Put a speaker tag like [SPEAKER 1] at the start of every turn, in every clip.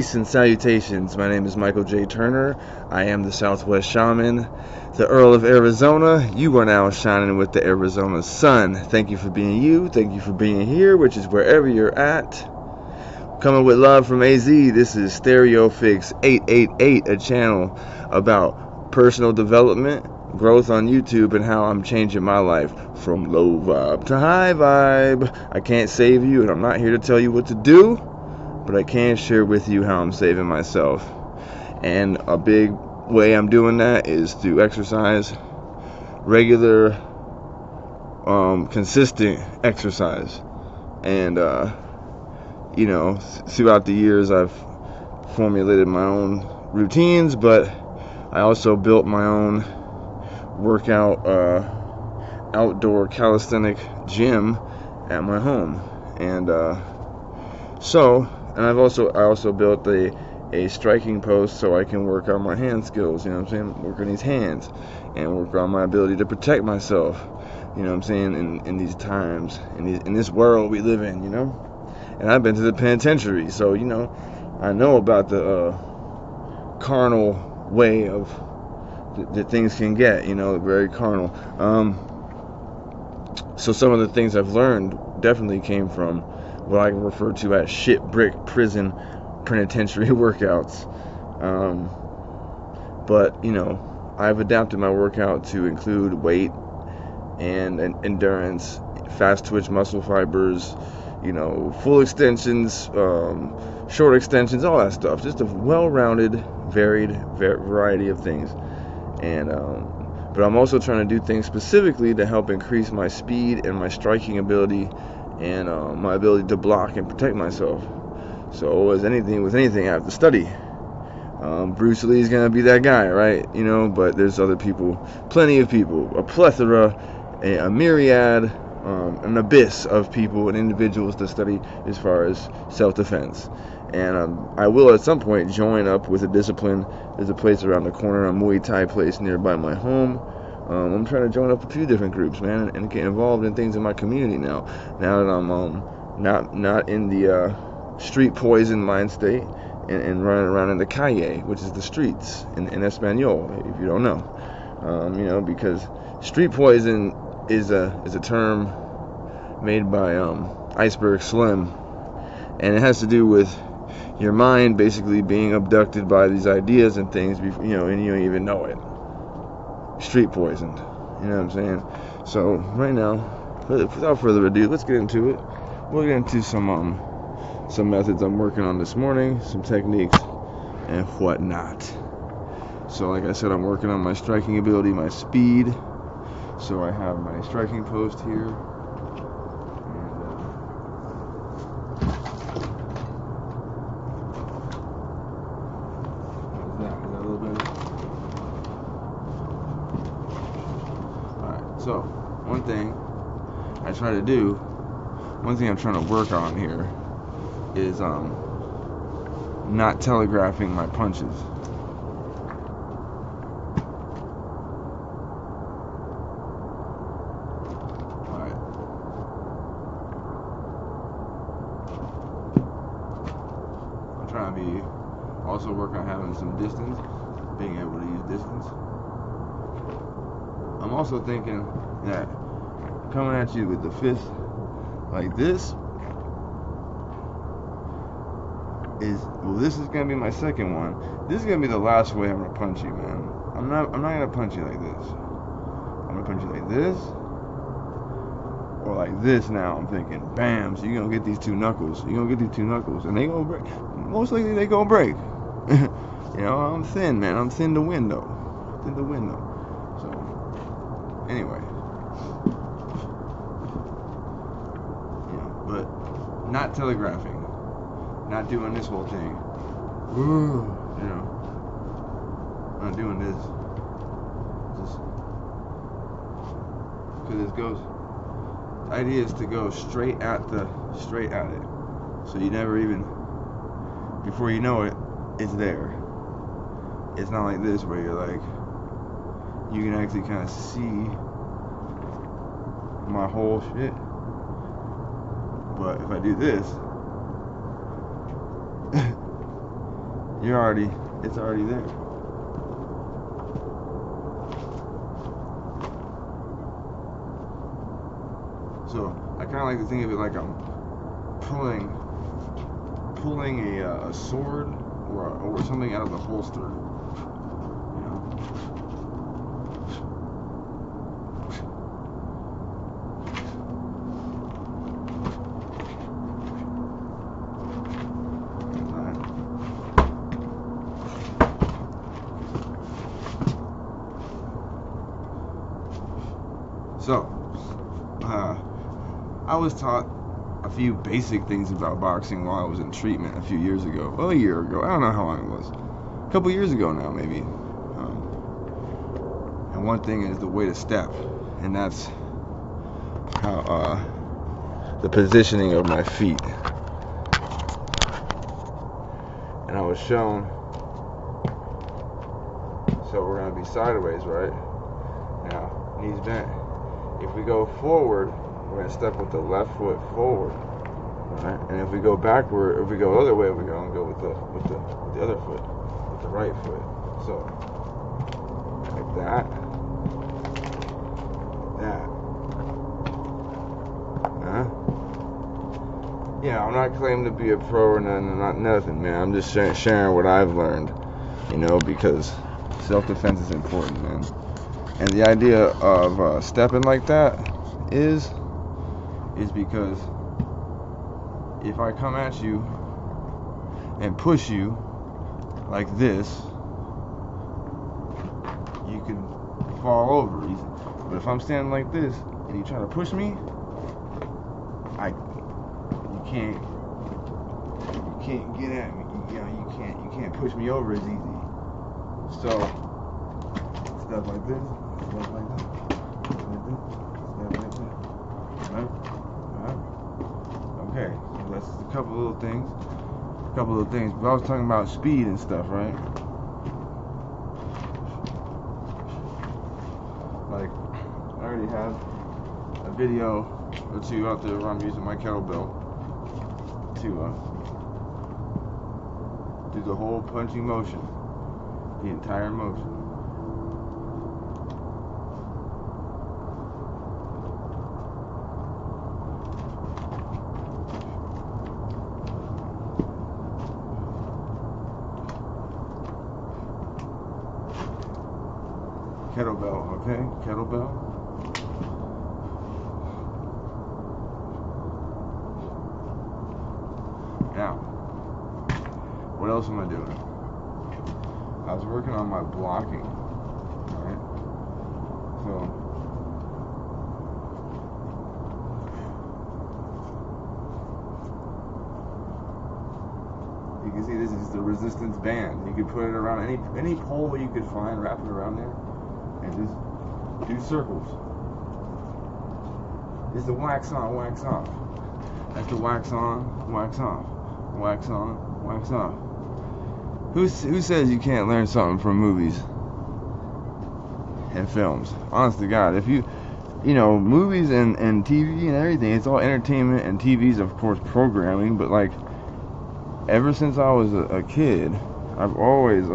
[SPEAKER 1] Peace and salutations. My name is Michael J. Turner. I am the Southwest Shaman, the Earl of Arizona. You are now shining with the Arizona sun. Thank you for being you. Thank you for being here, which is wherever you're at. Coming with love from AZ. This is StereoPHX 888, a channel about personal development, growth on YouTube, and how I'm changing my life from low vibe to high vibe. I can't save you, and I'm not here to tell you what to do, but I can share with you how I'm saving myself. And a big way I'm doing that is through exercise, regular, consistent exercise. And, throughout the years I've formulated my own routines, but I also built my own workout, outdoor calisthenic gym at my home. And, I also built a striking post so I can work on my hand skills, you know what I'm saying? Work on these hands and work on my ability to protect myself, you know what I'm saying, in these times, in this world we live in, you know? And I've been to the penitentiary, so, you know, I know about the carnal way of that things can get, you know, very carnal. So some of the things I've learned definitely came from what I can refer to as shit brick prison penitentiary workouts. But, you know, I've adapted my workout to include weight and endurance, fast twitch muscle fibers, you know, full extensions, short extensions, all that stuff. Just a well-rounded, varied variety of things. And but I'm also trying to do things specifically to help increase my speed and my striking ability and my ability to block and protect myself. So with anything, I have to study. Bruce Lee's gonna be that guy, right? You know, but there's other people, plenty of people, a plethora, a myriad, an abyss of people and individuals to study as far as self-defense. And I will at some point join up with a discipline. There's a place around the corner, a Muay Thai place nearby my home. I'm trying to join up a few different groups, man, and get involved in things in my community now. Now that I'm not in the street poison mind state and running around in the calle, which is the streets in Espanol, if you don't know. You know, because street poison is a term made by Iceberg Slim, and it has to do with your mind basically being abducted by these ideas and things, before, you know, and you don't even know it. Street poisoned, you know what I'm saying? So right now, without further ado, let's get into it. We'll get into some methods I'm working on this morning, some techniques and whatnot. So like I said, I'm working on my striking ability, my speed. So I have my striking post here. So, one thing I'm trying to work on here is not telegraphing my punches. Alright. I'm trying to also work on having some distance, being able to use distance. I'm also thinking that coming at you with the fist like this this is gonna be my second one. This is gonna be the last way I'm gonna punch you, man. I'm not gonna punch you like this. I'm gonna punch you like this or like this. Now I'm thinking, bam. So you're gonna get these two knuckles. And they gonna break. Most likely they gonna break. You know, I'm thin, man. I'm thin to win though. So anyway, you know, but not telegraphing, not doing this whole thing. You know, not doing this. Just because it goes. The idea is to go straight at it, so you never even, before you know it, it's there. It's not like this where you're like, you can actually kind of see my whole shit. But if I do this, it's already there. So I kind of like to think of it like I'm pulling a sword or something out of the holster. You know? So, I was taught a few basic things about boxing while I was in treatment a few years ago. Well, a year ago. I don't know how long it was. A couple years ago now, maybe. And one thing is the way to step. And that's how, the positioning of my feet. And I was shown, so we're going to be sideways, right? Now, knees bent. If we go forward, we're going to step with the left foot forward, right? And if we go backward, if we go the other way, we're going to go with the other foot, with the right foot. So, like that, Yeah, I'm not claiming to be a pro or nothing, man. I'm just sharing what I've learned, you know, because self-defense is important, man. And the idea of stepping like that is because if I come at you and push you like this, you can fall over easy. But if I'm standing like this and you try to push me, you can't get at me. You can't push me over as easy. So stuff like this, stuff like that, stuff like this, stuff like that. Right? Okay, so that's just a couple little things. But I was talking about speed and stuff, right? Like, I already have a video or two out there where I'm using my kettlebell to do the whole punching motion, the entire motion. Kettlebell, okay? Kettlebell. Now, what else am I doing? I was working on my blocking, right? So, you can see this is the resistance band. You could put it around any pole you could find, wrap it around there, and just do circles. It's the wax on, wax off. That's the wax on, wax off. Wax on, wax off. Who says you can't learn something from movies and films? Honest to God, if you know, movies and TV and everything, it's all entertainment, and TV's of course programming, but like, ever since I was a kid, I've always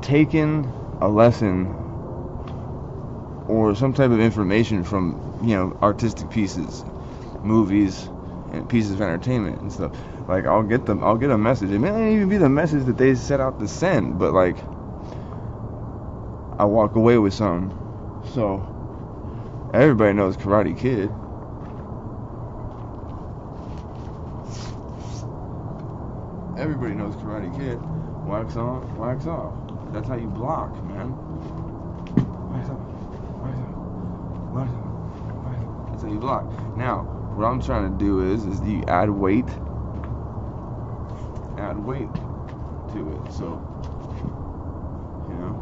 [SPEAKER 1] taken a lesson or some type of information from, you know, artistic pieces, movies, and pieces of entertainment and stuff. Like, I'll get a message. It may not even be the message that they set out to send, but like, I walk away with something. So everybody knows Karate Kid. Everybody knows Karate Kid. Wax on, wax off. That's how you block, man. Wax on, wax on, wax on, wax on. That's how you block. Now, what I'm trying to do is you add weight to it. So, you know,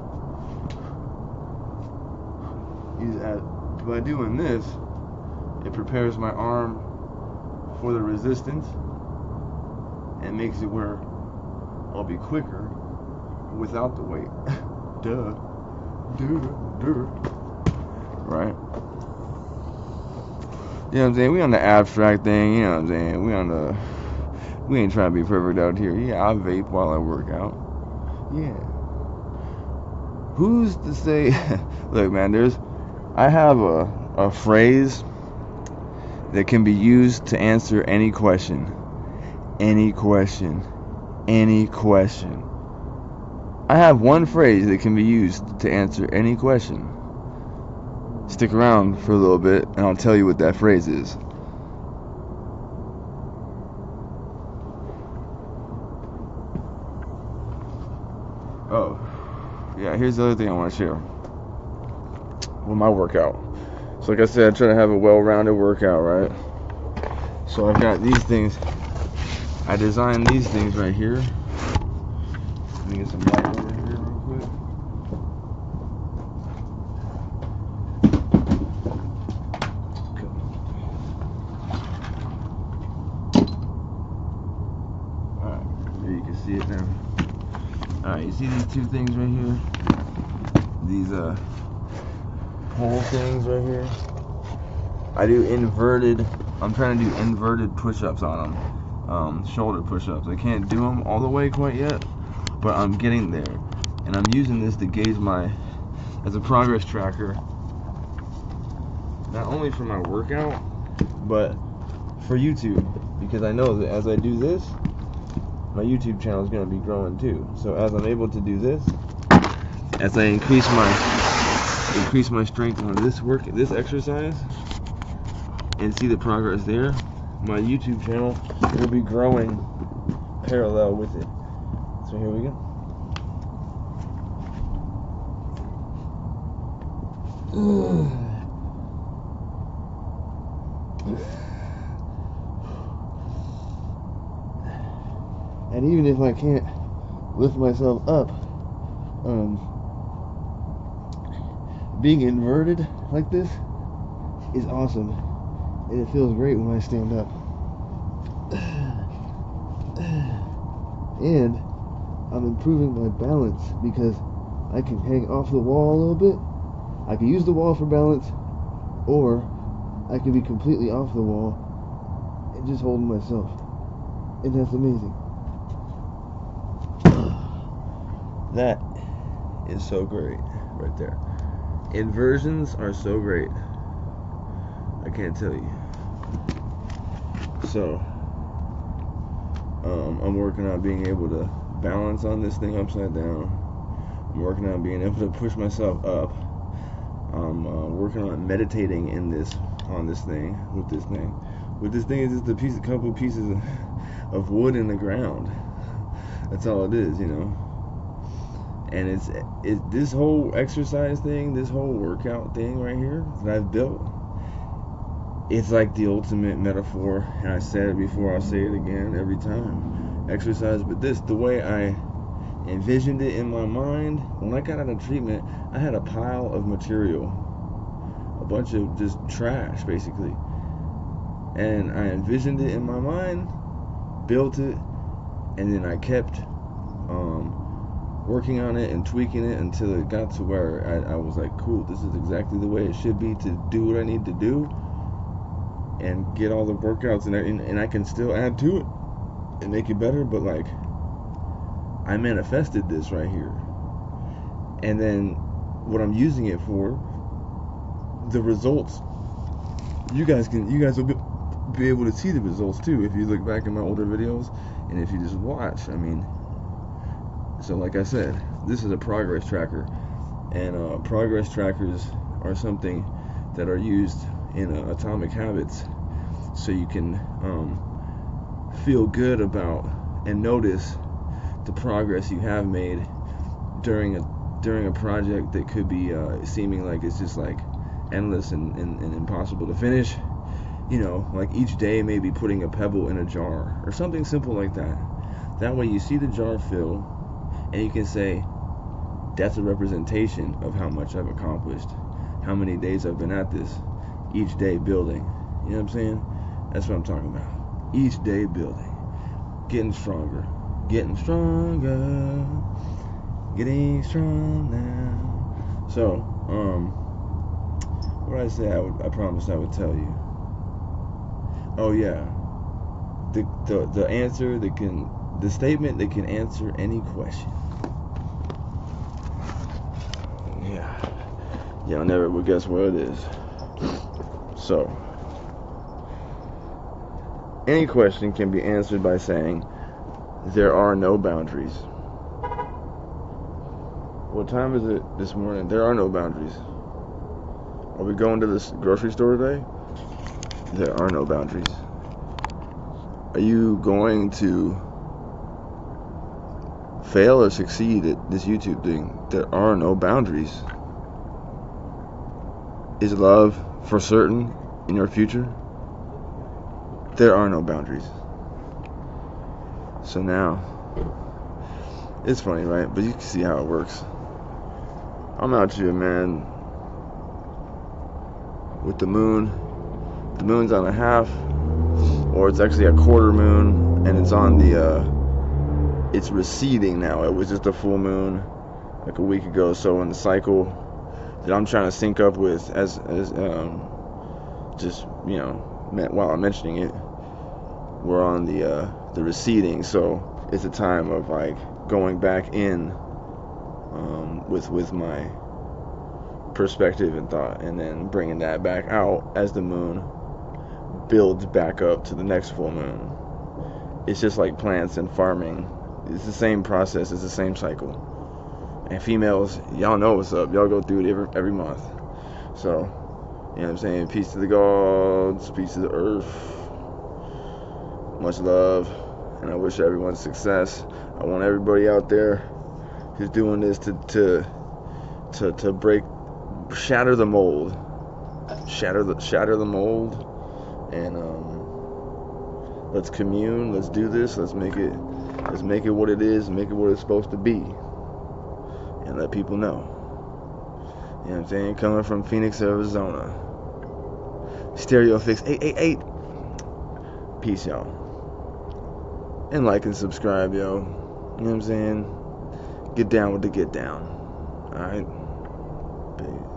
[SPEAKER 1] by doing this, it prepares my arm for the resistance and makes it where I'll be quicker without the weight. Duh. Right? You know what I'm saying? We on the abstract thing, you know what I'm saying? We on the We ain't trying to be perfect out here. Yeah, I vape while I work out. Yeah. Who's to say? Look, man, I have a phrase that can be used to answer any question. Any question. Any question. I have one phrase that can be used to answer any question. Stick around for a little bit and I'll tell you what that phrase is. Oh, yeah, here's the other thing I want to share with my workout. So like I said, I try to have a well-rounded workout, right? So I've got these things. I designed these things right here. Let me get some light over here real quick. Alright, there you can see it now. Alright, you see these two things right here? These pole things right here? I'm trying to do inverted push-ups on them. Shoulder push-ups. I can't do them all the way quite yet, but I'm getting there. And I'm using this to gauge as a progress tracker, not only for my workout, but for YouTube. Because I know that as I do this, my YouTube channel is going to be growing too. So as I'm able to do this, as I increase my strength on this exercise, and see the progress there, my YouTube channel will be growing parallel with it. So here we go. And even if I can't lift myself up, being inverted like this is awesome, and it feels great when I stand up. And I'm improving my balance because I can hang off the wall a little bit. I can use the wall for balance, or I can be completely off the wall and just holding myself, and that's amazing. That is so great right there. Inversions are so great. I can't tell you. So I'm working on being able to balance on this thing upside down. I'm working on being able to push myself up. I'm working on meditating on this thing. With this thing is just a couple pieces of wood in the ground. That's all it is, you know. And it's this whole exercise thing, this whole workout thing right here that I've built. It's like the ultimate metaphor, and I said it before, I'll say it again every time. Exercise, but the way I envisioned it in my mind, when I got out of treatment, I had a pile of material, a bunch of just trash, basically. And I envisioned it in my mind, built it, and then I kept working on it and tweaking it until it got to where I was like, cool, this is exactly the way it should be to do what I need to do and get all the workouts and I can still add to it and make it better, but like I manifested this right here. And then what I'm using it for, the results, you guys will be able to see the results too if you look back in my older videos and if you just watch. I mean, so like I said, this is a progress tracker, and progress trackers are something that are used in Atomic Habits, so you can feel good about and notice the progress you have made during a project that could be seeming like it's just like endless and impossible to finish. You know, like each day maybe putting a pebble in a jar or something simple like that. That way you see the jar fill, and you can say, that's a representation of how much I've accomplished, how many days I've been at this, each day building. You know what I'm saying? That's what I'm talking about. Each day building, getting stronger, getting stronger, getting strong now. So, what did I say I promised I would tell you? Oh yeah, the answer that can, the statement that can answer any question. Yeah, y'all never would guess what it is. So, any question can be answered by saying, there are no boundaries. What time is it this morning? There are no boundaries. Are we going to this grocery store today? There are no boundaries. Are you going to fail or succeed at this YouTube thing? There are no boundaries. Is love for certain in your future? There are no boundaries. So now, it's funny, right? But you can see how it works. I'm out here, man, with the moon. The moon's on a half, or it's actually a quarter moon, and it's on the, it's receding now. It was just a full moon like a week ago, so in the cycle that I'm trying to sync up with as just, you know, while I'm mentioning it, we're on the receding, so it's a time of like going back in with my perspective and thought, and then bringing that back out as the moon builds back up to the next full moon. It's just like plants and farming. It's the same process, it's the same cycle. And females, y'all know what's up. Y'all go through it every month. So, you know what I'm saying? Peace to the gods, peace to the earth. Much love, and I wish everyone success. I want everybody out there who's doing this to shatter the mold, shatter the mold, and let's commune. Let's do this. Let's make it what it is. Make it what it's supposed to be, and let people know. You know what I'm saying? Coming from Phoenix, Arizona. StereoPHX 888. Peace, y'all. And like and subscribe, yo. You know what I'm saying? Get down with the get down. Alright? Peace.